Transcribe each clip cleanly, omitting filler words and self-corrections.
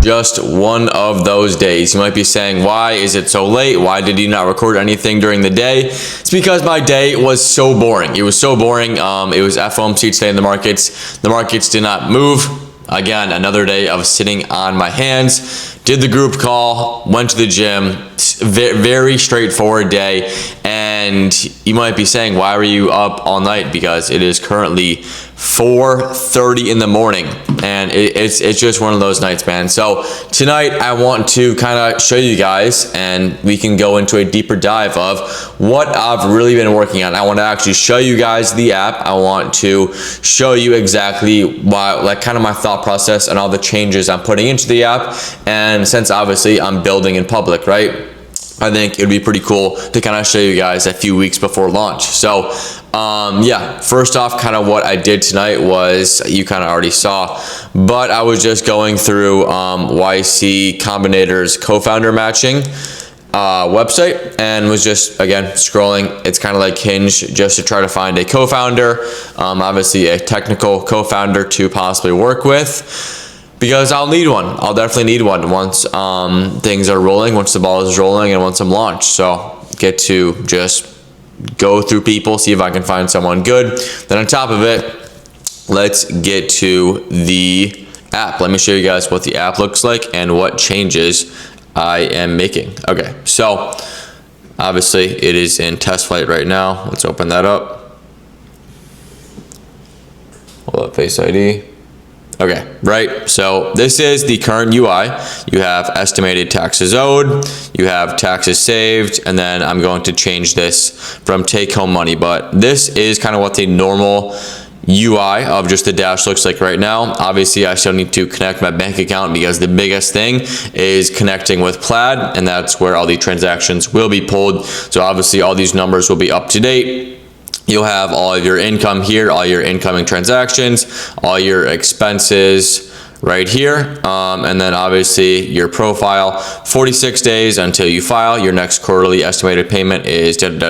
just one of those days. You might be saying, why is it so late? Why did you not record anything during the day? It's because my day was so boring. It was so boring. It was FOMC today in the markets. The markets did not move. Again, another day of sitting on my hands. Did the group call, went to the gym. Very straightforward day. And you might be saying, why were you up all night? Because it is currently 4:30 in the morning, and it's just one of those nights, man. So tonight I want to kind of show you guys, and we can go into a deeper dive of what I've really been working on. I want to actually show you guys the app. I want to show you exactly why, like, kind of my thought process and all the changes I'm putting into the app. And since obviously I'm building in public, right, I think it would be pretty cool to kind of show you guys a few weeks before launch. So yeah, first off, kind of what I did tonight was, you kind of already saw, but I was just going through YC Combinator's co-founder matching website, and was just, again, scrolling. It's kind of like Hinge, just to try to find a co-founder, obviously a technical co-founder to possibly work with. Because I'll need one. I'll definitely need one once things are rolling, once the ball is rolling, and once I'm launched. So get to just go through people, see if I can find someone good. Then on top of it, let's get to the app. Let me show you guys what the app looks like and what changes I am making. Okay, so obviously it is in test flight right now. Let's open that up. Hold up, Face ID. Okay, right, so this is the current UI. You have estimated taxes owed, you have taxes saved, and then I'm going to change this from take home money. But this is kind of what the normal UI of just the dash looks like right now. Obviously, I still need to connect my bank account, because the biggest thing is connecting with Plaid, and that's where all the transactions will be pulled. So obviously all these numbers will be up to date. You'll have all of your income here, all your incoming transactions, all your expenses right here, and then obviously your profile. 46 days until you file. Your next quarterly estimated payment is yada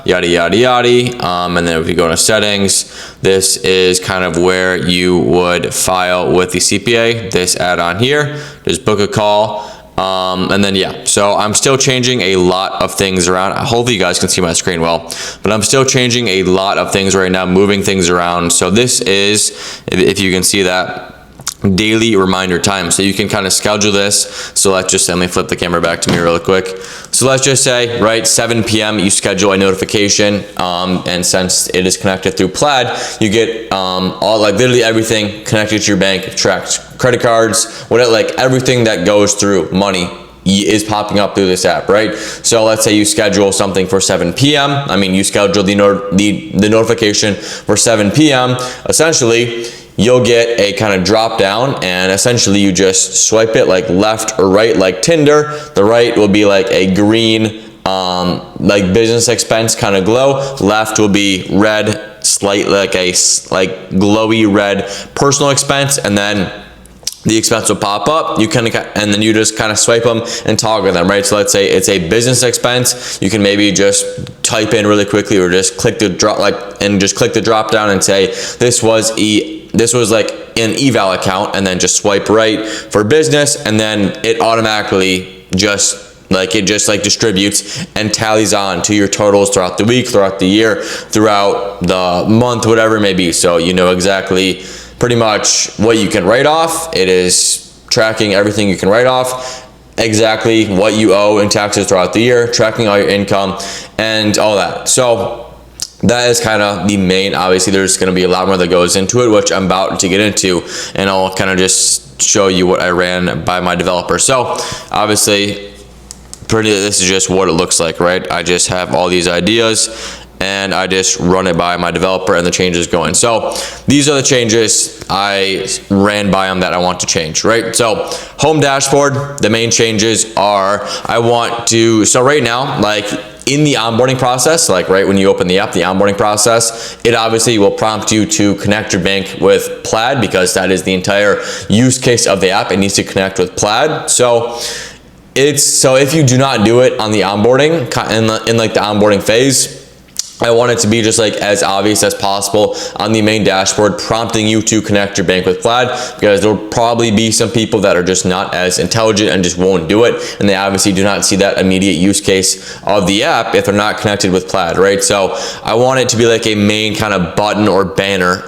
yada yada. And then if you go to settings, this is kind of where you would file with the CPA. This add-on here, just book a call. And then yeah, so I'm still changing a lot of things around. Hopefully you guys can see my screen well, but I'm still changing a lot of things right now, moving things around. So this is, if you can see that, daily reminder time. So you can kind of schedule this. So let's just, let me flip the camera back to me real quick. So let's just say, right, 7 p.m. you schedule a notification, and since it is connected through Plaid, you get all, like, literally everything connected to your bank, tracked credit cards, whatever, like everything that goes through money is popping up through this app, right? So let's say you schedule something for 7 p.m. I mean, you schedule the notification for 7 p.m. Essentially, you'll get a kind of drop down, and essentially you just swipe it like left or right, like Tinder. The right will be like a green, like business expense kind of glow. Left will be red, slight, like a glowy red personal expense, and then the expense will pop up. You kind of, and then you just kind of swipe them and toggle them, right? So let's say it's a business expense. You can maybe just type in really quickly, or just click the drop, and just click the drop down and say this was like an eval account, and then just swipe right for business, and then it automatically just distributes and tallies on to your totals throughout the week, throughout the year, throughout the month, whatever it may be. So you know exactly pretty much what you can write off. It is tracking everything you can write off, exactly what you owe in taxes throughout the year, tracking all your income and all that. So that is kind of the main. Obviously there's going to be a lot more that goes into it, which I'm about to get into, and I'll kind of just show you what I ran by my developer. So obviously this is just what it looks like, right? I just have all these ideas, and I just run it by my developer, and the changes go in. So these are the changes I ran by them that I want to change, right? So home dashboard, the main changes are, I want to, so right now, like in the onboarding process, like right when you open the app, the onboarding process, it obviously will prompt you to connect your bank with Plaid, because that is the entire use case of the app. It needs to connect with Plaid. So if you do not do it on the onboarding, in like the onboarding phase, I want it to be just like as obvious as possible on the main dashboard, prompting you to connect your bank with Plaid, because there'll probably be some people that are just not as intelligent and just won't do it, and they obviously do not see that immediate use case of the app if they're not connected with Plaid, right? So I want it to be like a main kind of button or banner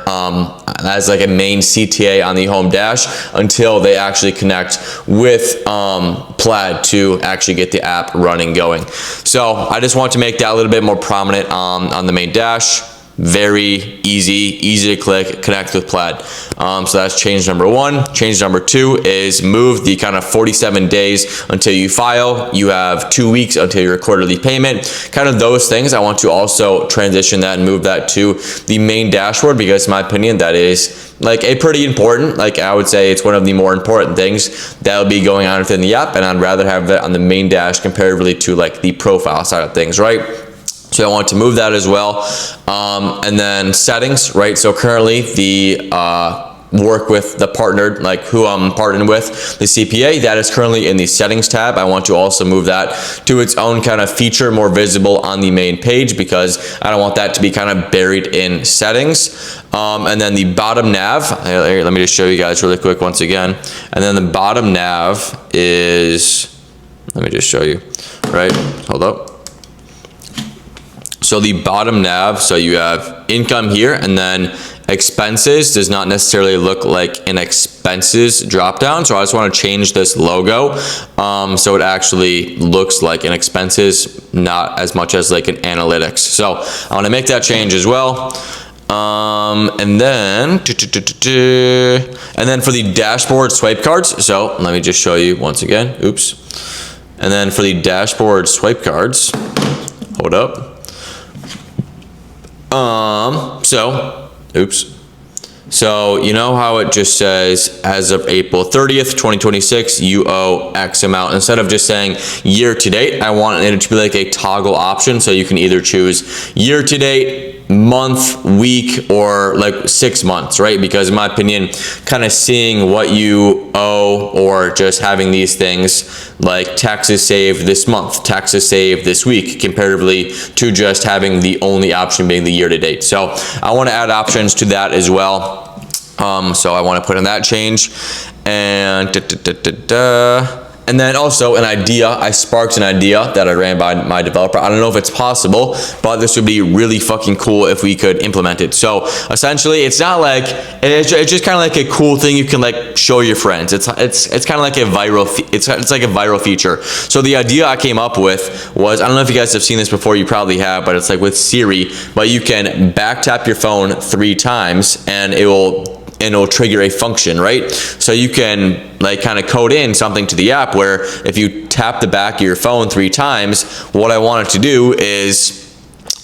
as like a main CTA on the home dash until they actually connect with Plaid to actually get the app running going. So I just want to make that a little bit more prominent on the main dash. Very easy to click, connect with Plaid. So that's change number one. Change number two is move the kind of 47 days until you file. You have 2 weeks until your quarterly payment. Kind of those things. I want to also transition that and move that to the main dashboard, because in my opinion, that is like a pretty important, like I would say it's one of the more important things that will be going on within the app, and I'd rather have that on the main dash comparatively to like the profile side of things, right? So I want to move that as well. And then settings, right? So currently the work with the partnered, like who I'm partnering with, the CPA, that is currently in the settings tab. I want to also move that to its own kind of feature, more visible on the main page, because I don't want that to be kind of buried in settings. And then the bottom nav, let me just show you guys really quick once again. And then the bottom nav is, let me just show you, right? Hold up. So the bottom nav, so you have income here, and then expenses does not necessarily look like an expenses drop down. So I just want to change this logo so it actually looks like an expenses, not as much as like an analytics. So I want to make that change as well. And then for the dashboard swipe cards, so let me just show you once again. Oops. And then for the dashboard swipe cards, hold up. So you know how it just says as of April 30th, 2026, you owe X amount. Instead of just saying year to date, I want it to be like a toggle option. So you can either choose year to date, month, week, or like 6 months, right? Because in my opinion, kind of seeing what you owe, or just having these things like taxes saved this month, taxes saved this week, comparatively to just having the only option being the year to date. So I want to add options to that as well. So I want to put in that change, and then also an idea. I sparked an idea that I ran by my developer. I don't know if it's possible, but this would be really fucking cool if we could implement it. So essentially, it's not like, it's just kind of like a cool thing you can like show your friends. It's kind of like a viral, it's like a viral feature. So the idea I came up with was, I don't know if you guys have seen this before, you probably have, but it's like with Siri, but you can back tap your phone 3 times and it'll trigger a function, right? So you can like kind of code in something to the app where if you tap the back of your phone 3 times, what I want it to do is,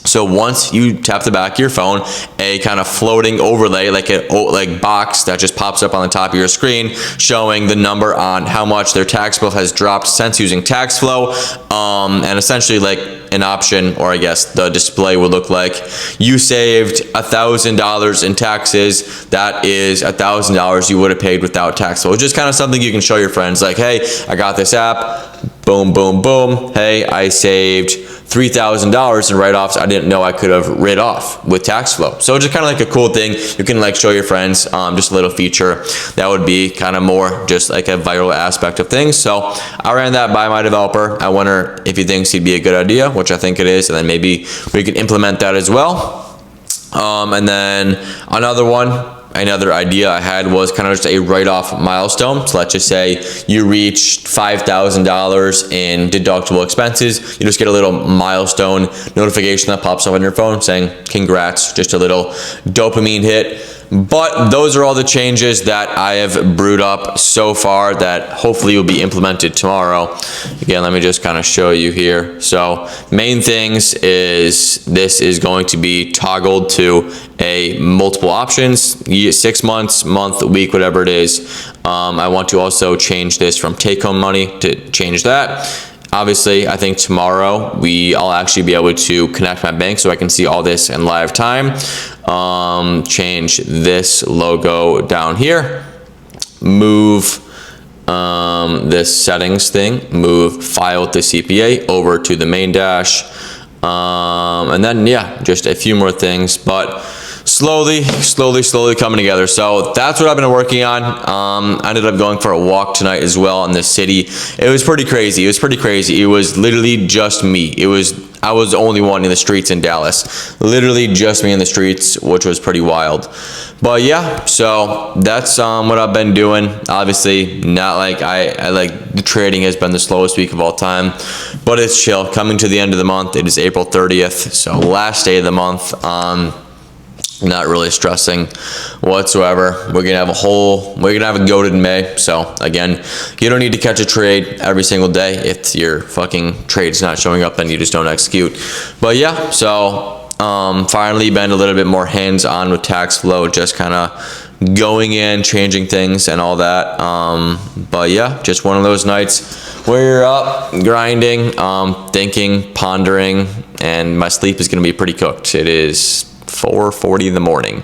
so once you tap the back of your phone, a kind of floating overlay, like a box that just pops up on the top of your screen, showing the number on how much their tax bill has dropped since using TaxFlow, and essentially like an option, or I guess the display would look like, you saved $1,000 in taxes. That is $1,000 you would have paid without TaxFlow. It's just kind of something you can show your friends, like, hey, I got this app. Boom, boom, boom. Hey, I saved $3,000 in write-offs I didn't know I could have writ off with TaxFlow. So just kind of like a cool thing you can like show your friends, just a little feature that would be kind of more just like a viral aspect of things. So I ran that by my developer. I wonder if he thinks he'd be a good idea, which I think it is, and then maybe we can implement that as well. And then another idea I had was kind of just a write-off milestone. So let's just say you reached $5,000 in deductible expenses. You just get a little milestone notification that pops up on your phone saying congrats, just a little dopamine hit. But those are all the changes that I have brewed up so far that hopefully will be implemented tomorrow. Again, let me just kind of show you here. So main things is this is going to be toggled to a multiple options, 6 months, month, week, whatever it is. I want to also change this from take-home money to change that. Obviously, I think tomorrow I'll actually be able to connect my bank so I can see all this in live time. Change this logo down here. Move this settings thing. Move file with the CPA over to the main dash. And then, yeah, just a few more things, but slowly coming together. So that's what I've been working on. I ended up going for a walk tonight as well in the city. It was pretty crazy. It was literally just me. I was the only one in the streets in Dallas. Literally just me in the streets, which was pretty wild. But yeah, so that's what I've been doing. Obviously, not like I like the trading has been the slowest week of all time, but it's chill. Coming to the end of the month, it is April 30th, so last day of the month. Not really stressing whatsoever. We're gonna have a goated May. So again, you don't need to catch a trade every single day. If your fucking trade's not showing up, then you just don't execute. But yeah, so finally been a little bit more hands-on with TaxFlow, just kind of going in, changing things and all that. But yeah, just one of those nights where you're up grinding, thinking, pondering, and my sleep is gonna be pretty cooked. It is 4:40 in the morning.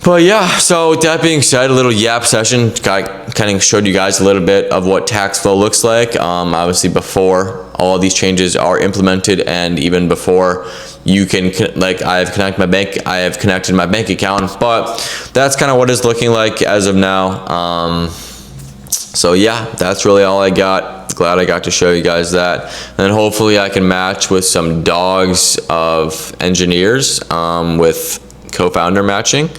But yeah, so that being said, a little yap session. Kind of showed you guys a little bit of what TaxFlow looks like. Obviously before all of these changes are implemented, and even before you can, like, I have connected my bank account, but that's kind of what it's looking like as of now. So yeah, that's really all I got. Glad I got to show you guys that. And hopefully I can match with some dogs of engineers with co-founder matching.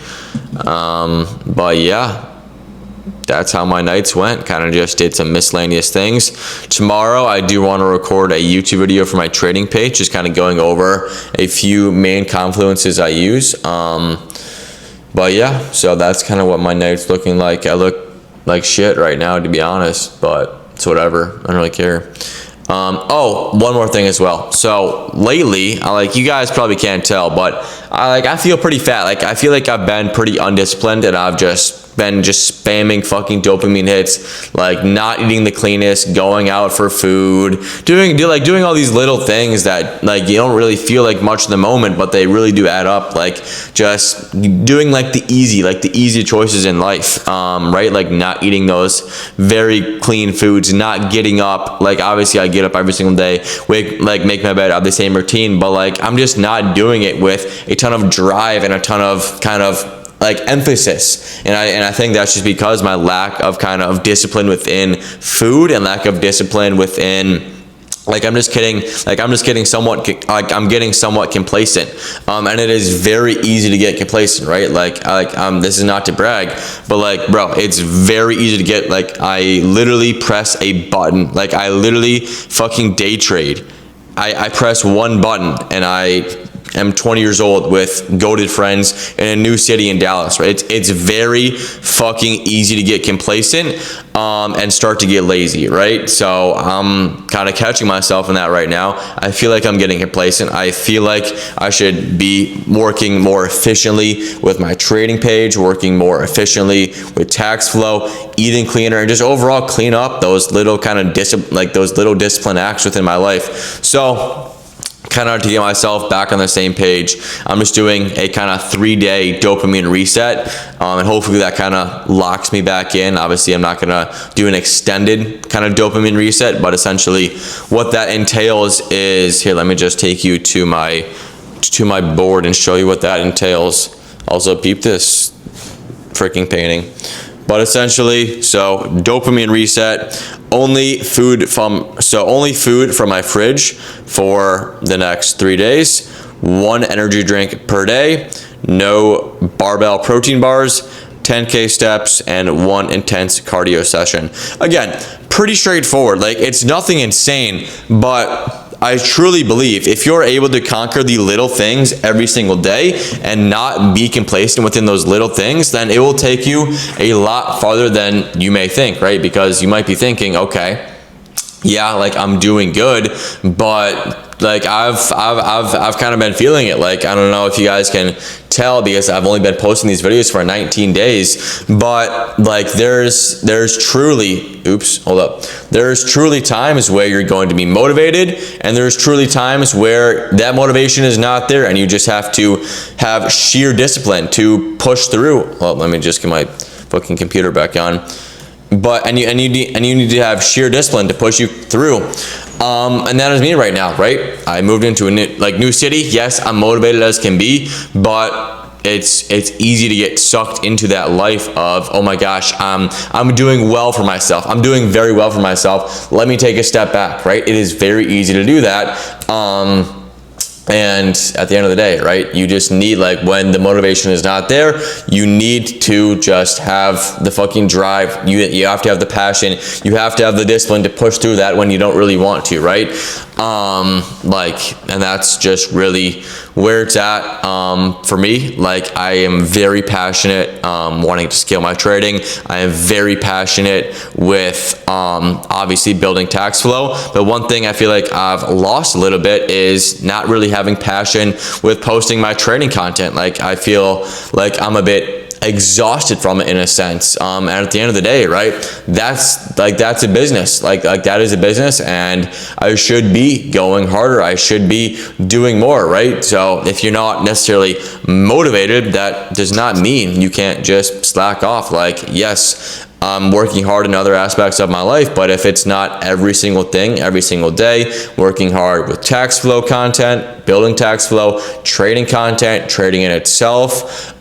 But yeah, that's how my nights went. Kind of just did some miscellaneous things. Tomorrow I do want to record a YouTube video for my trading page, just kind of going over a few main confluences I use. But yeah, so that's kind of what my night's looking like. I look like shit right now, to be honest, but it's whatever. I don't really care. Oh, one more thing as well. So lately, you guys probably can't tell, but I feel pretty fat. Like, I feel like I've been pretty undisciplined, and I've just been spamming fucking dopamine hits, like not eating the cleanest, going out for food, doing all these little things that, like, you don't really feel like much in the moment, but they really do add up. Like, just doing the easy choices in life, right? Like not eating those very clean foods, not getting up. Like, obviously I get up every single day, make my bed, have the same routine, but like I'm just not doing it with a ton of drive and a ton of kind of emphasis, and I think that's just because my lack of kind of discipline within food and lack of discipline within, I'm getting somewhat complacent, and it is very easy to get complacent, right? This is not to brag, but bro, it's very easy to get, I literally press a button, I literally fucking day trade. I press one button and I am 20 years old with goated friends in a new city in Dallas, right? It's very fucking easy to get complacent and start to get lazy, right? So I'm kind of catching myself in that right now. I feel like I'm getting complacent. I feel like I should be working more efficiently with my trading page, working more efficiently with TaxFlow, eating cleaner, and just overall clean up those little kind of those little discipline acts within my life. So kind of to get myself back on the same page, I'm just doing a kind of 3-day dopamine reset, and hopefully that kind of locks me back in. Obviously I'm not gonna do an extended kind of dopamine reset, but essentially what that entails is, here, let me just take you to my board and show you what that entails. Also, peep this freaking painting. But essentially, so dopamine reset, only food from my fridge for the next 3 days, 1 energy drink per day, no barbell protein bars, 10K steps, and 1 intense cardio session. Again, pretty straightforward. It's nothing insane, but I truly believe if you're able to conquer the little things every single day and not be complacent within those little things, then it will take you a lot farther than you may think, right? Because you might be thinking, okay, yeah, I'm doing good, but I've kind of been feeling it. I don't know if you guys can tell because I've only been posting these videos for 19 days, but there's truly times where you're going to be motivated, and there's truly times where that motivation is not there, and you just have to have sheer discipline to push through. Well, let me just get my fucking computer back on. You need to have sheer discipline to push you through. And that is me right now, right? I moved into a new city. Yes, I'm motivated as can be, but it's easy to get sucked into that life of, oh my gosh, I'm doing well for myself. I'm doing very well for myself. Let me take a step back, right? It is very easy to do that. And at the end of the day, right, you just need, like, when the motivation is not there, you need to just have the fucking drive. You have to have the passion. You have to have the discipline to push through that when you don't really want to, right? And that's just really where it's at. For me, like, I am very passionate wanting to scale my trading. I am very passionate with obviously building TaxFlow. But one thing I feel like I've lost a little bit is not really having passion with posting my trading content. Like, I feel like I'm a bit exhausted from it in a sense. And at the end of the day, right, that's a business. Like that is a business, and I should be going harder. I should be doing more, right? So if you're not necessarily motivated, that does not mean you can't just slack off. Like, yes, I'm working hard in other aspects of my life, but if it's not every single thing, every single day, working hard with TaxFlow content, building TaxFlow, trading content, trading in itself,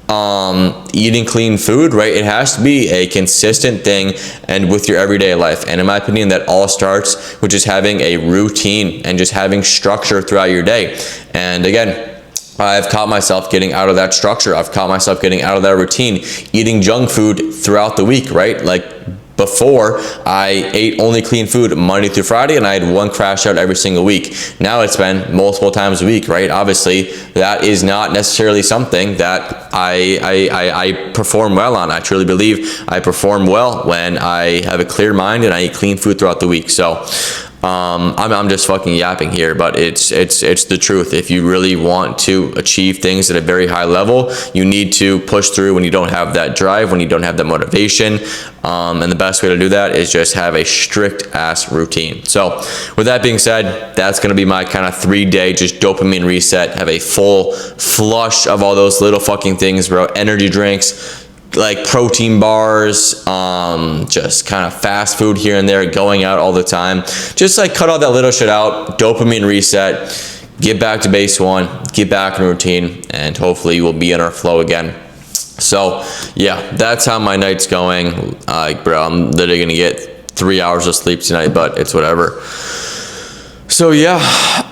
eating clean food, right? It has to be a consistent thing and with your everyday life. And in my opinion, that all starts with just having a routine and just having structure throughout your day. And again, I've caught myself getting out of that structure. I've caught myself getting out of that routine, eating junk food throughout the week, right? Like, before, I ate only clean food Monday through Friday, and I had one crash out every single week. Now it's been multiple times a week, right? Obviously, that is not necessarily something that I perform well on. I truly believe I perform well when I have a clear mind and I eat clean food throughout the week. So I'm just fucking yapping here, but it's the truth. If you really want to achieve things at a very high level, you need to push through when you don't have that drive, when you don't have that motivation. And the best way to do that is just have a strict ass routine. So with that being said, that's going to be my kind of 3-day just dopamine reset. Have a full flush of all those little fucking things, bro. Energy drinks, like protein bars, just kind of fast food here and there, going out all the time. Just like cut all that little shit out, dopamine reset, get back to base one, get back in routine, and hopefully we'll be in our flow again. So yeah, that's how my night's going. Like, bro, I'm literally gonna get 3 hours of sleep tonight, but it's whatever. So yeah,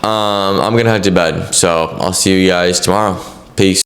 I'm gonna head to bed. So I'll see you guys tomorrow. Peace.